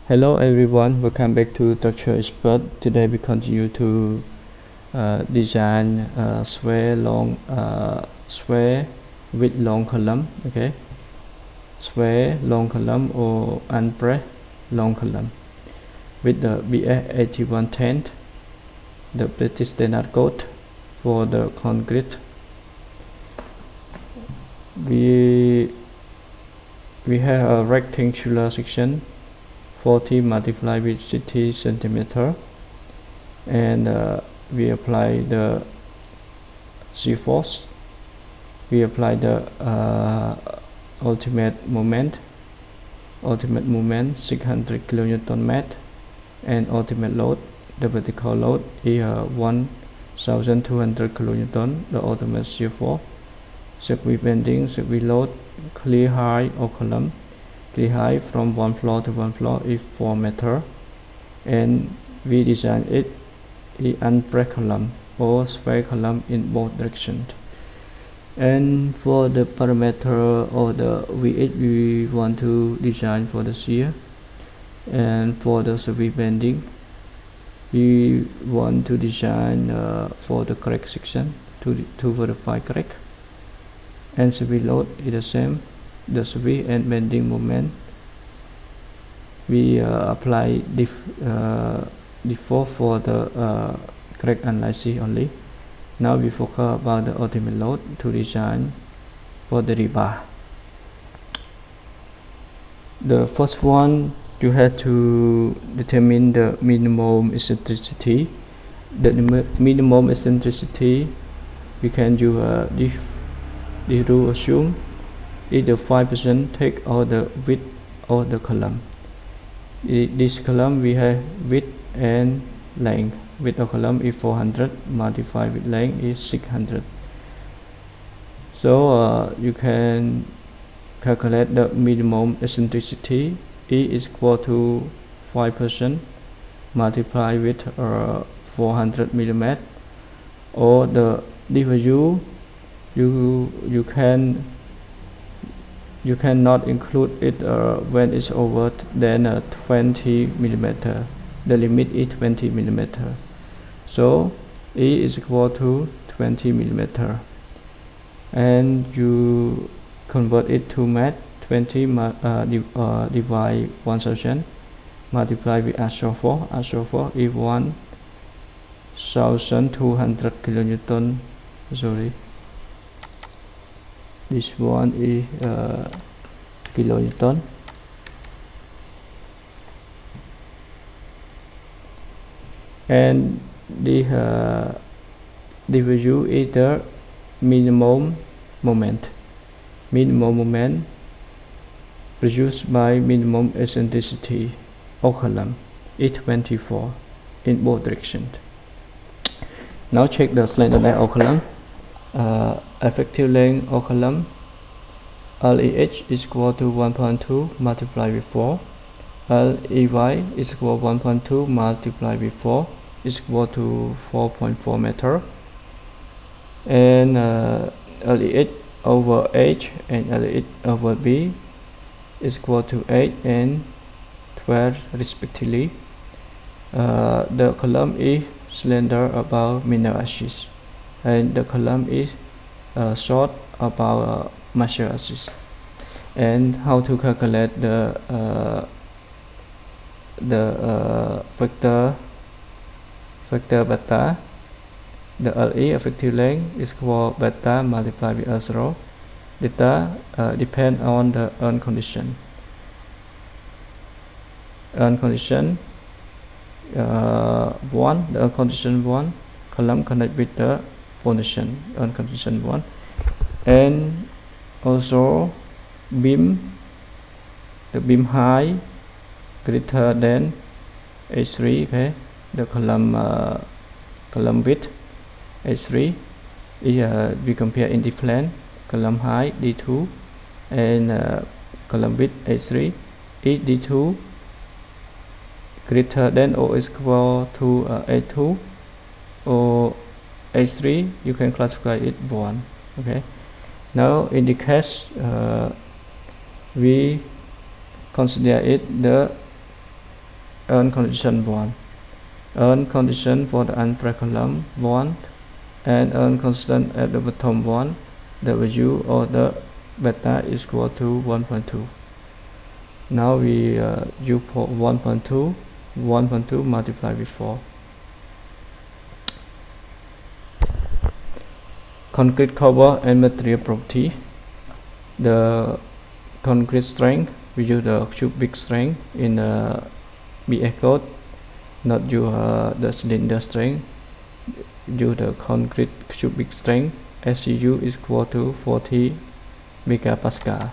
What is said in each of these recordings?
Hello everyone, welcome back to Structure Expert. Today we continue to design sphere with long column. Okay, sphere long column or unbraced long column with the BS 8110, the British standard code for the concrete. We have a rectangular section 40 multiplied with 60 centimeter, and we apply the shear force. We apply the ultimate moment 600 kN, and ultimate load, the vertical load is 1200 kN. The ultimate shear force, circuit bending, circuit load, clear height of column. The height from one floor to one floor is 4 meters, and we design it in unbraced column or sphere column in both directions. And for the parameter or the VH, we want to design for the shear, and for the circuit bending we want to design for the crack section to verify crack, and circuit load is the same. The swing and bending moment we apply default for the crack analysis only. Now we focus about the ultimate load to design for the rebar. The first one, you have to determine the minimum eccentricity. The minimum eccentricity we can use the rule assume either 5% take all the width of the column. This column we have width and length. Width of column is 400 multiplied with length is 600. So you can calculate the minimum eccentricity. E is equal to 5% multiplied with 400 millimeter, or the value you cannot include it when it's over than 20 millimeter. The limit is 20 millimeter. So E is equal to 20 millimeter, and you convert it to math. 20 divide 1000 multiply with actual force. Actual force is 1200 kilonewton. Sorry, this one is kilonewton, and the value is the minimum moment. Minimum moment produced by minimum eccentricity of column is 24 in both directions. Now check the slenderness of column. Effective length of column LEH is equal to 1.2 multiplied with 4. LEY is equal to 1.2 multiplied with 4 is equal to 4.4 meter, and LEH over H and LEH over B is equal to 8 and 12 respectively. The column is slender about minor axis, and the column is short about major axis. And how to calculate the vector beta. The LE effective length is equal to beta multiplied with L0. Beta depend on the earn condition. Earn condition 1. The earn condition 1 column connect with the foundation. Earn condition 1, and also beam. The beam height greater than H3. Okay, the column width H3 is we compare in the plan. Column height D2 and column width H3 is D2 greater than or is equal to A2 or H3. You can classify it 1. Okay, now in the case we consider it the earn condition 1, earn condition for the unbraced column 1, and earn constant at the bottom 1, the value of the beta is equal to 1.2. Now we use 1.2 multiplied with 4. Concrete cover and material property. The concrete strength, we use the cubic strength in the BS code, not use the cylinder strength. Use the concrete cubic strength. SCU is equal to 40 megapascal.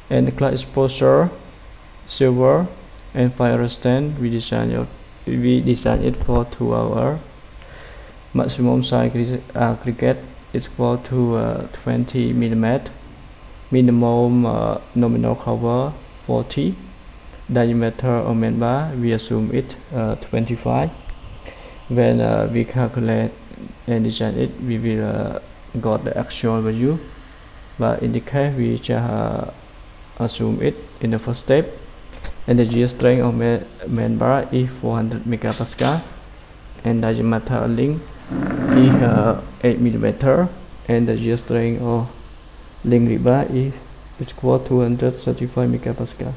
And the class exposure, silver and fire resistant, we design it for 2 hours. Maximum size aggregate is equal to 20 mm. Minimum nominal cover 40. Diameter of main bar, we assume it 25. When we calculate and design it, we will got the actual value. But in the case we just assume it in the first step. And the shear strength of main bar is 400 megapascal, and diameter link is 8 mm, and the shear strength of link rebar is equal to 235 megapascal.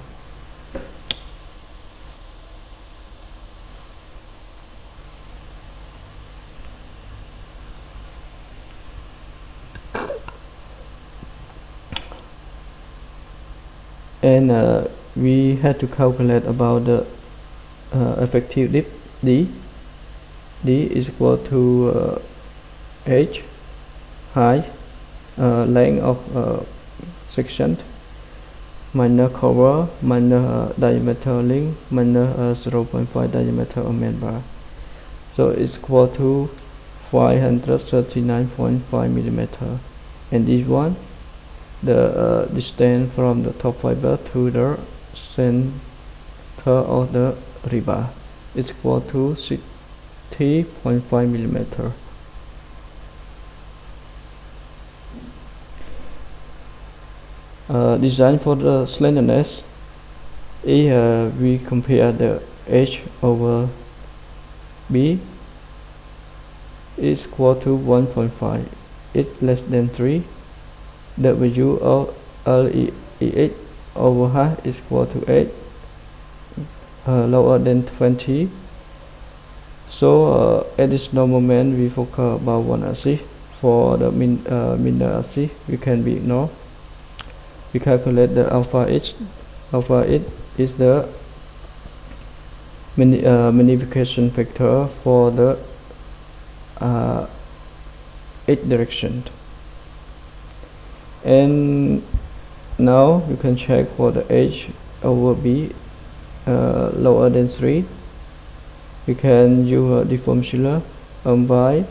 And we had to calculate about the effective depth D. D is equal to H, height, length of section, minus cover, minus diameter link, minus 0.5 diameter of main bar. So it's equal to 539.5 millimeter. And this one, the distance from the top fiber to the center of the rebar is equal to 60.5 millimeter. Design for the slenderness is we compare the H over B is equal to 1.5. It's less than 3. The value of LEH over height is equal to 8, lower than 20. So at this normal moment we focus about one axis. For the minor axis we can be ignored. We calculate the alpha H. Alpha H is the magnification factor for the H direction. And now you can check for the H over B lower than 3. We can use the formula y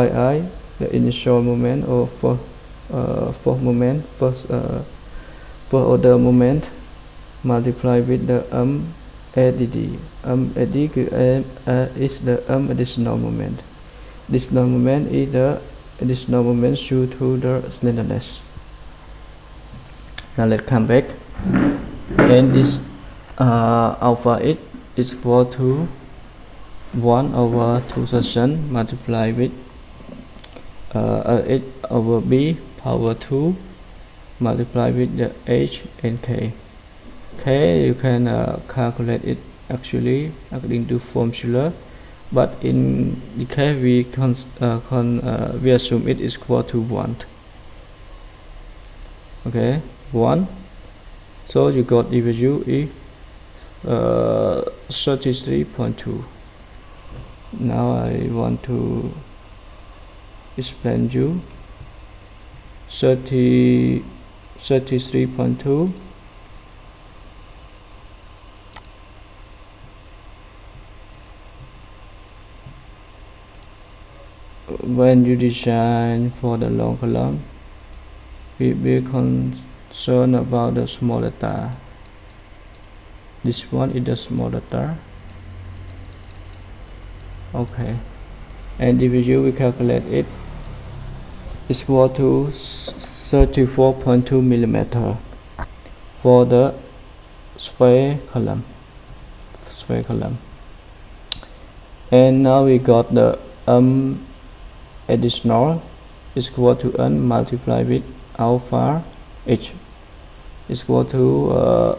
yi, the initial moment or first moment, first order moment, multiply with the ADD. AD is the additional moment. Additional moment is the additional moment due to the slenderness. Now let's come back. And this alpha H is equal to 1 over 2 section multiplied with H over B power 2 multiplied with the H and K. K you can calculate it actually according to formula, but in the case we assume it is equal to 1. Okay, 1. So you got the value is 33.2. Now I want to explain you 33.2. When you design for the long column, be concerned about the small data. This one is the small data. Okay, and the value we calculate it is equal to 34.2 millimeter for the sphere column. And now we got the additional is equal to n multiplied with alpha h is equal to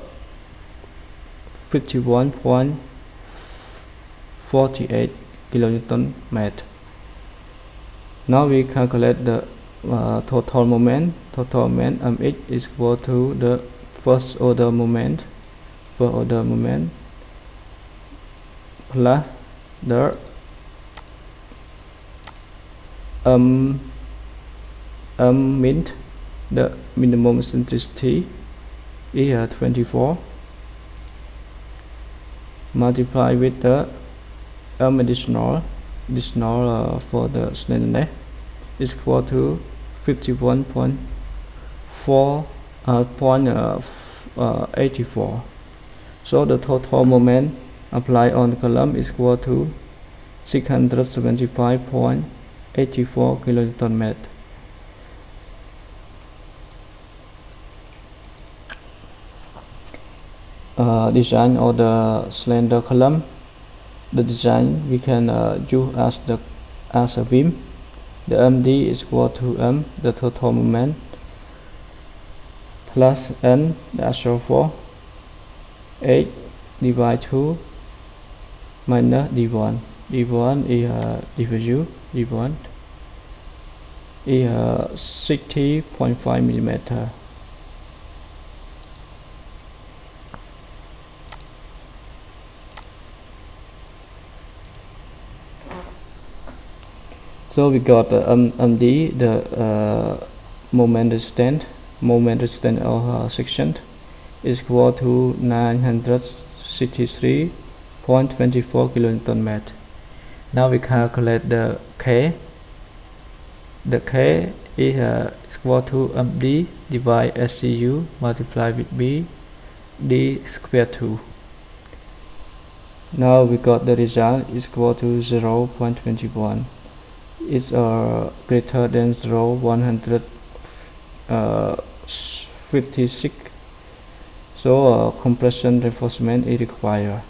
51.48 kilonewton meter. Now we calculate the total moment. Total moment mx is equal to the first order moment plus the mean the minimum eccentricity is 24 multiplied with the additional for the slenderness is equal to 51.84. So the total moment applied on the column is equal to 675.84 kilonewton meter. Design of the slender column. The design we can use as a beam. The MD is equal to M, the total moment, plus N, the actual force, 8 divided 2 minus D1. D1 is D1 is 60.5 millimeter. So we got the MD, the moment resistance of section is equal to 963.24 kilonewton meter. Now we calculate the K. The K is equal to MD divided SCU multiplied with B D squared 2. Now we got the result is equal to 0.21. It's greater than 156. So compression reinforcement is required.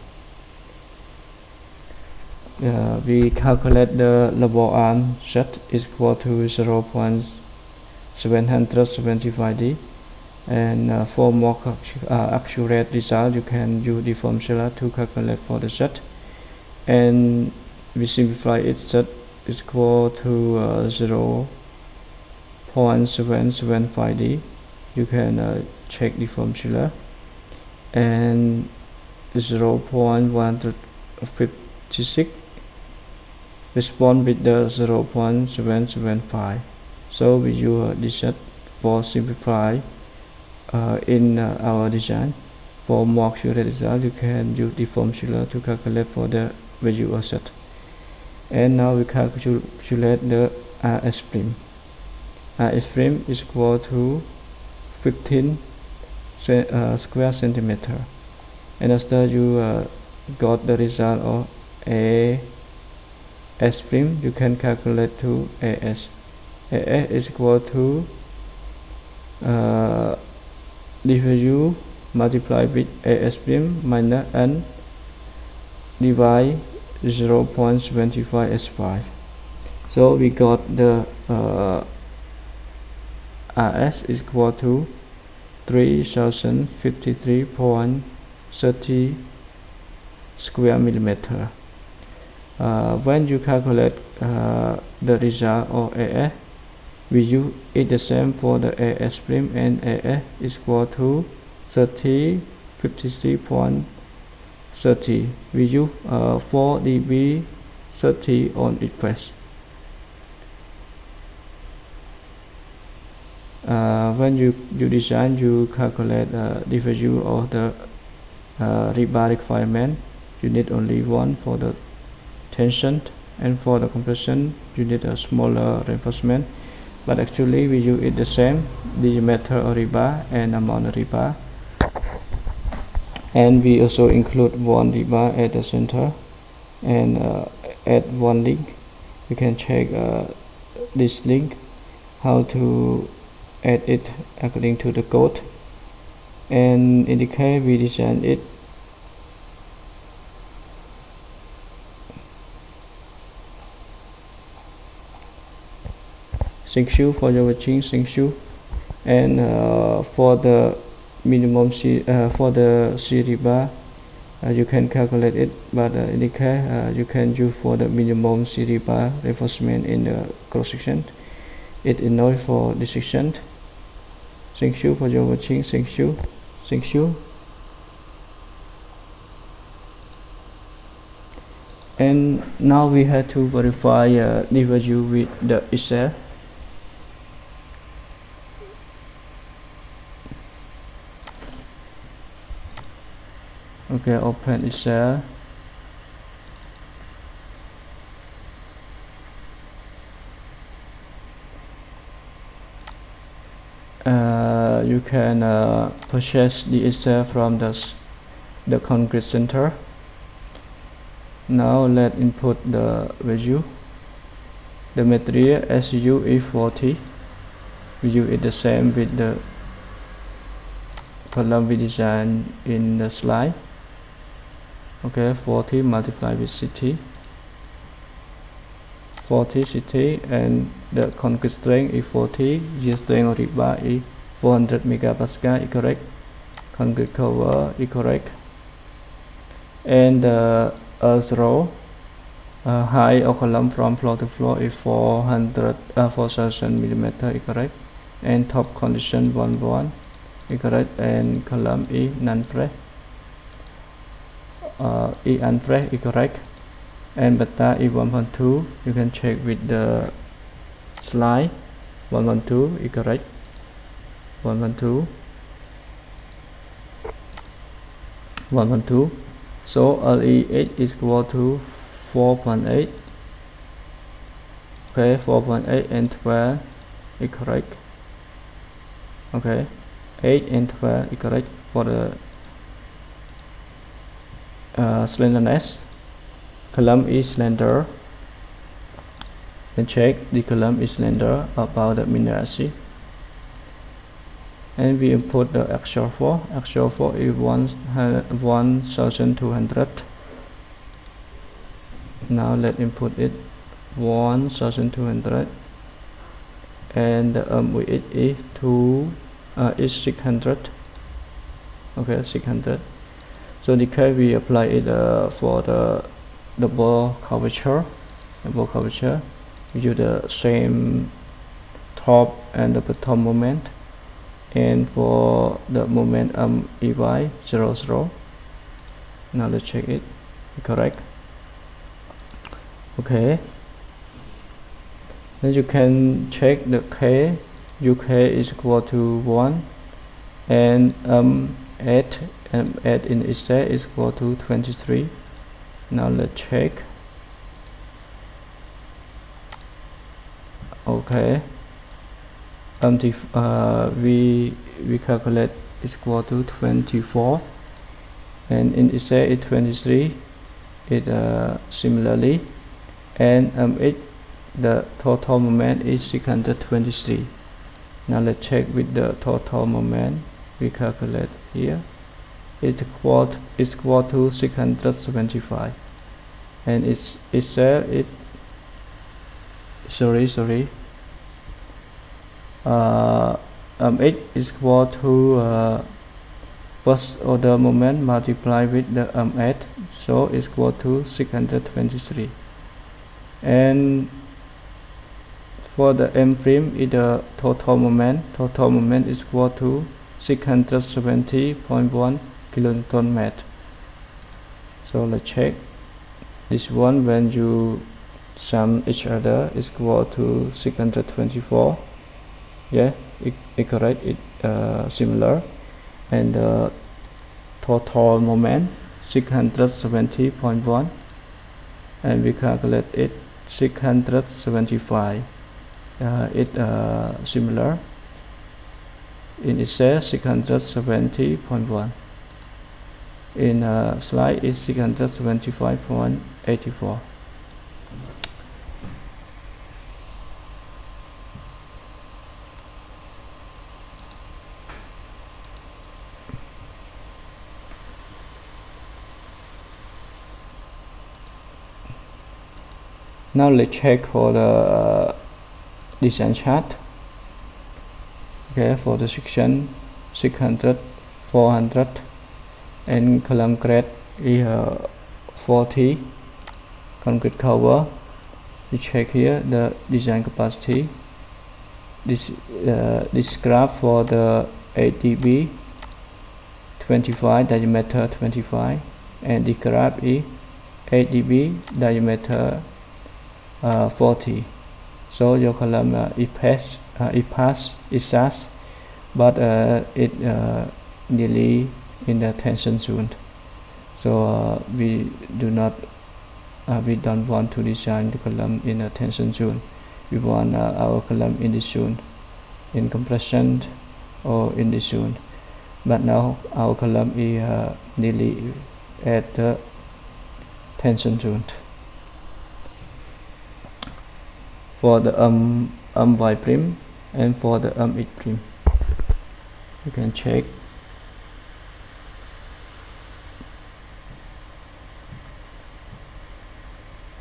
We calculate the level arm set is equal to 0.775 D, and for more accurate result you can use the formula to calculate for the set, and we simplify it. Set is equal to 0.775 D. You can check the formula, and 0.156 respond with the 0.775. So we use this set for simplify in our design. For more accurate result, you can use the formula to calculate for the value of set. And now we calculate the RS prime. RS prime is equal to 15 square centimeter. And after you got the result of AS prime, you can calculate to AS. AS is equal to dvu multiplied with AS prime minus N divide 0.75 S5. So we got the RS is equal to 3053.30 square millimeter. When you calculate the result of AS, we use it the same for the AS prime, and AS is equal to 3053.30. We use 4 dB 30 on each face. When you design, you calculate the value of the rebar requirement. You need only one for the tension, and for the compression you need a smaller reinforcement, but actually we use it the same diameter of rebar and amount of rebar, and we also include one rebar at the center and add one link. You can check this link how to add it according to the code, and in the case we design it. Thank you for your watching. Thank you. And for the minimum for the series bar, you can calculate it, but in the case you can use for the minimum series bar reinforcement in the cross section. It enough for this section. Thank you for your watching. Thank you. Thank you. And now we have to verify the value with the Excel. Okay, open Excel. You can purchase the Excel from the concrete center. Now let's input the value. The material SU is 40. Value is the same with the column we designed in the slide. Okay, 40 multiplied with CT. 40 CT, and the concrete strength is 40. Yield strength of the bar is 400 megapascal. Is correct. Concrete cover is correct. And the earth row height of column from floor to floor is 4,000 millimeter. Is correct. And top condition 1 is correct. And column is non-press. Is unpressed. Is correct. And beta is 1.2. You can check with the slide. 1.2 is correct. 1.2. 1.2. So LE8 is equal to 4.8. Okay, 4.8 and 12 is correct. Okay, 8 and 12 is correct for the slenderness. Column is slender. And check the column is slender about the minerality. And we input the actual for. Actual for is 1,200. Now let's input it 1,200. And the with it is 600. Okay, 600. So in the case we apply it for the double curvature. We use the same top and the bottom moment. And for the moment EY 0. Now let's check it. Correct. Okay. Then you can check the K. UK is equal to 1, and add in Excel is equal to 23. Now let's check. Okay. We calculate is equal to 24, and in Excel is 23. It similarly, and the total moment is 623. Now let's check with the total moment. We calculate here. It's equal to 675, and it sorry. X is equal to first order moment multiplied with the at, so it's equal to 623. And for the M prime is the total moment. Total moment is equal to 670.1 kilonewton meter. So let's check this one. When you sum each other, is equal to 624. Yeah, it correct. It similar. And the total moment 670.1, and we calculate it 675. It similar. In it says 670.1. In slide is 675.84. Now let's check for the design chart. Okay, for the section 600, 400 and column grade is 40. Concrete cover, we check here the design capacity. This graph for the 8 dB 25, diameter 25, and the graph is 8 dB, diameter 40. So your column it says, but it nearly in the tension zone. So we don't want to design the column in a tension zone. We want our column in the zone, in compression or in the zone. But now our column is nearly at the tension zone. For the Y prime and for the H prime, you can check.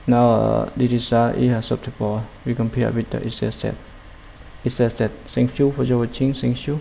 Now the result is acceptable. We compare with the Excel set. Thank you for your watching. Thank you.